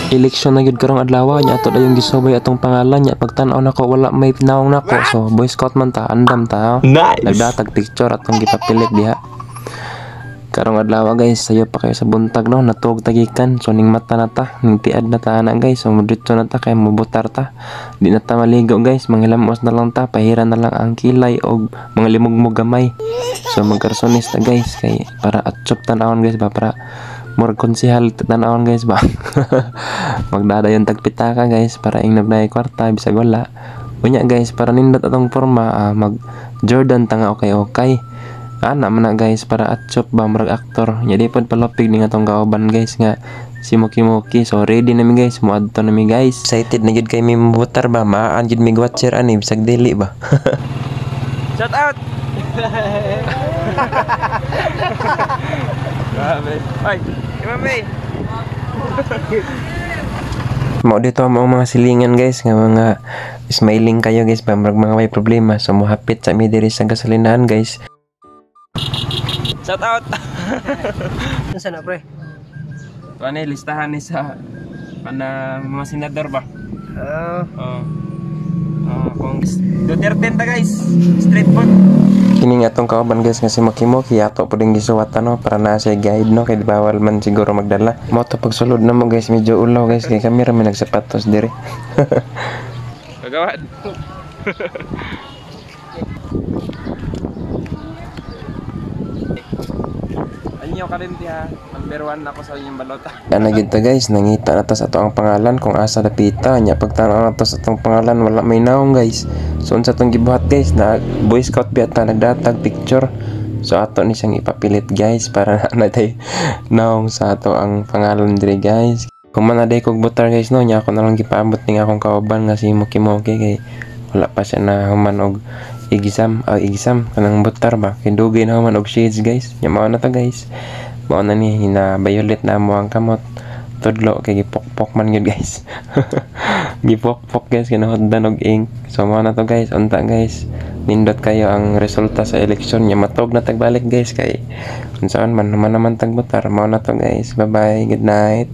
Eleksyon na gyud karong adlaw nya ato dayong gisubay atong pangalan nya pagtan-aw nako wala may pinawong nako so boy scout man ta andam ta. Nice. Nagdatag picture atong gipapilit diha. Karong adlaw guys sayo pa kayo sa buntag no natuog tagikan so ning mata na ta ning tiad na ta ana guys so mudito na ta kay mubutar ta. Di na ta maligo guys manghilamos na lang ta pahiran na lang ang kilay og mga limugmog gamay. So magkarsonis ta guys kay para atchop tan-awon guys ba para more konsehal tan-awon guys ba. Magdadayon tagpitaka guys para ing nabnay kwarta bisag wala. Unya guys para nindot atong forma mag Jordan tanga okay. Ana man na guys para atchop ba murag aktor. Nya di pod palapig ning atong kauban guys nga si Moki. So ready na mi guys mo adto na mi guys. Excited na gid kay mi mabutar ba maan gid mi watcher ani bisag dili ba. Shout out. Ay, mami. Mau dito ang mga silingan guys nga mga smiling kayo guys ba mga may problema so mohapit sa mi diri sa gasolinahan guys. Shout out. Nasaan na pre? Ano listahan ni sa mga senador ba? Kung Duterte ta guys. Straight food. Kini nga atong kauban guys nga si Moki ato puding gisuwat no para na siya guide no kay bawal man siguro magdala. Mo to pagsulod na mo guys medyo ulaw guys kay kami ra may nagsapatos diri. Kagawad. Anyo ka rin tiha. Number 1 ako sa inyong balota. Ana gid ta guys nangita na ta sa ato ang pangalan kung asa dapita nya pagtanaw na to sa atong pangalan wala may naong guys. So unsa tong gibuhat guys na Boy Scout biata nagdatag picture. So ato ni siyang ipapilit guys para na tay naong sa ato ang pangalan diri guys. Kung man aday kog butar guys no nya ako na lang gipaabot ning akong kauban nga si Moki kay wala pa siya na human og igisam kanang butar ba kay dugay na human og shades guys. Nya mao na ta guys. Mao na ni na violet na mo ang kamot. Tudlo kay gipokpok man gyud guys. Gipokpok guys kinahuddan og ink. So mao na to guys unta guys. Nindot kayo ang resulta sa eleksyon nya matog na tagbalik guys kay unsaon man naman tagbutar. Mao na to guys. Bye bye. Good night.